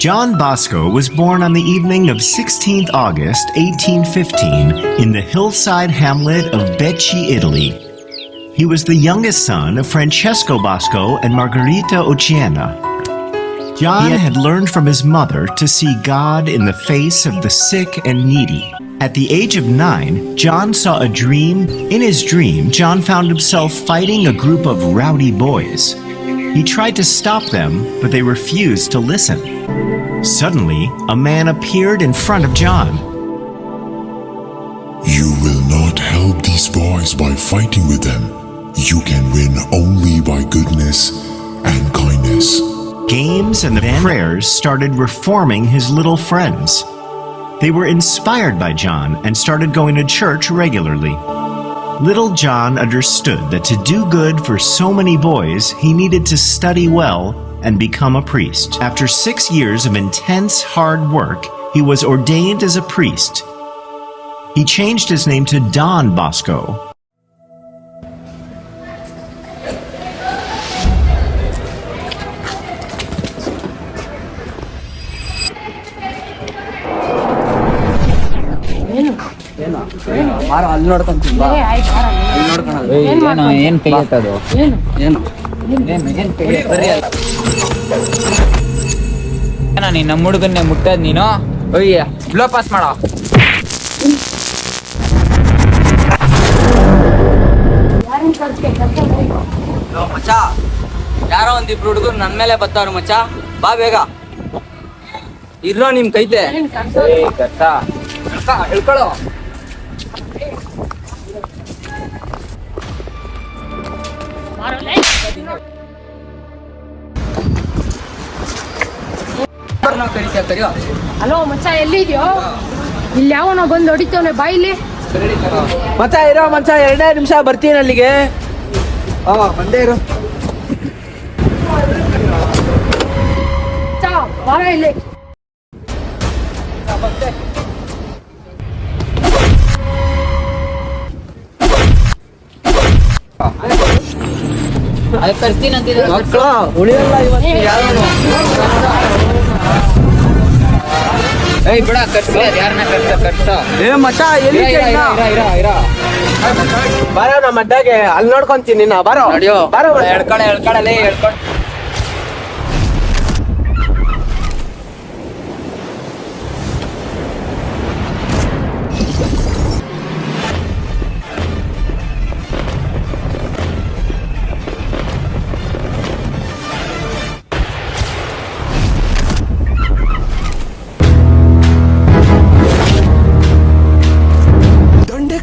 John Bosco was born on the evening of 16th August 1815 in the hillside hamlet of Becci, Italy. He was the youngest son of Francesco Bosco and Margherita Oceana. John had learned from his mother to see God in the face of the sick and needy. At the age of 9, John saw a dream. In his dream, John found himself fighting a group of rowdy boys. He tried to stop them, but they refused to listen. Suddenly, a man appeared in front of John. You will not help these boys by fighting with them. You can win only by goodness and kindness. Games and the prayers started reforming his little friends. They were inspired by John and started going to church regularly. Little John understood that to do good for so many boys, he needed to study well and become a priest. After 6 years of intense, hard work, he was ordained as a priest. He changed his name to Don Bosco. ಬಾರೋ ಅಲ್ಲಿ ನೋಡ್ಕೊಂತೀನಿ ಬಾ ಅಲ್ಲಿ ನೋಡ್ಕೊಳ್ಳೋದು ಏನು ಕೈ ಎತ್ತದು ಏನು ಬರ್ರಿ ಅಲ್ಲ ನೀನು ನಮ್ಮ ಹುಡುಗನ್ನೇ ಮುಟ್ಟದ್ ನೀನು ಒಯ್ಯ ಬ್ಲೋ ಪಾಸ್ ಮಾಡೋ ಮಚ್ಚ ಯಾರೋ ಒಂದಿಬ್ರು ಹುಡುಗರು ನನ್ನ ಮೇಲೆ ಬರ್ತಾವ್ರು ಮಚ್ಚ ಬಾ ಬೇಗ ಇರೋ ನಿಮ್ ಕೈತೆ ಹೇಳ್ಕೊಳ್ಳೋ ಹಲೋ ಮಚ್ಚ ಎಲ್ಲಿದ್ಯೋ? ಇಲ್ಲಿ ಯಾವನೋ ಬಂದು ಹೊಡಿತವನೆ ಬಾಯಿಲಿ. ಮಚ್ಚ ಇರೋ ಮಚ್ಚ 2 ನಿಮಿಷ ಬರ್ತೀನಿ ಅಲ್ಲಿಗೆ. ಬಂದೇ ಇರು. ಬಾರ ಇಲ್ಲಿ. ಕರ್ತೀನಿ ಅಂತಿದ್ದೆ ಮಕ್ಕಳು ಉಳಿಯಲ್ಲ ಇವತ್ತು ಯಾರು ಏಯ್ ಬಿಡ ಕರ್ಸಿ ಯಾರನ್ನ ಕರ್ಸ ಏ ಮಚ್ಚ ಎಲ್ಲಿ ಬಾರೋ ನಮ್ಮ ಅಡ್ಡಾಗೆ ಅಲ್ಲಿ ನೋಡ್ಕೊಂತೀನಿ ನಾ ಬಾರೋ ಬಾರೋ ಎಳ್ಕೊಳ್ಳೆ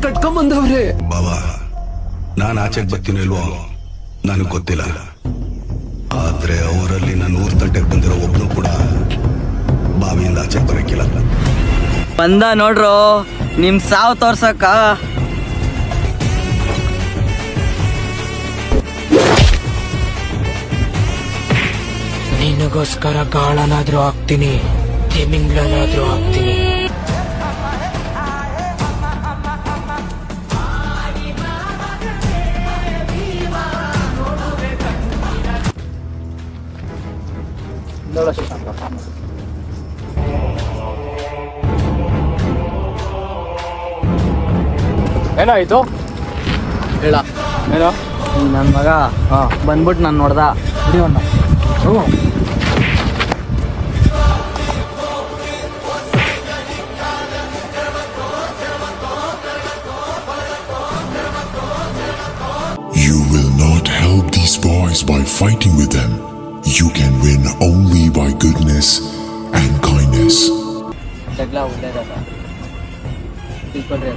ಕಟ್ಕೊಂಬಂದವ್ರೆ ಬಾಬಾ ನಾನು ಆಚೆಗೆ ಬರ್ತೀನೋ ಇಲ್ವೋ ನನಗೆ ಗೊತ್ತಿಲ್ಲ ಆದ್ರೆ ಅವರಲ್ಲಿ ನಾನು 100 ತಂಟೆಗೆ ಬಂದಿರೋ ಒಬ್ನು ಕೂಡ ಬಾವಿಯಿಂದ ಆಚೆಗೆ ಬರಕ್ಕಿಲ್ಲ ಬಂದ ನೋಡ್ರು ನಿಮ್ ಸಾವು ತೋರ್ಸಕ್ಕ ನಿನಗೋಸ್ಕರ ಗಾಳನಾದ್ರೂ ಆಗ್ತೀನಿ ತಿಮಿಂಗ್ಲನಾದ್ರೂ ಆಗ್ತೀನಿ ಏನಾಯ್ತು ಹೇಳ ಏನೋ ನನ್ನ ಮಗ ಬಂದ್ಬಿಟ್ಟು ನಾನು ನೋಡ್ದ ಹಿಡಿಯೋಣ You will not help these boys by fighting with them. You can win only by goodness and kindness. ಜಗಳ ಒಳ್ಳೇದಲ್ಲ ತಿಳ್ಕೊಳ್ರಿ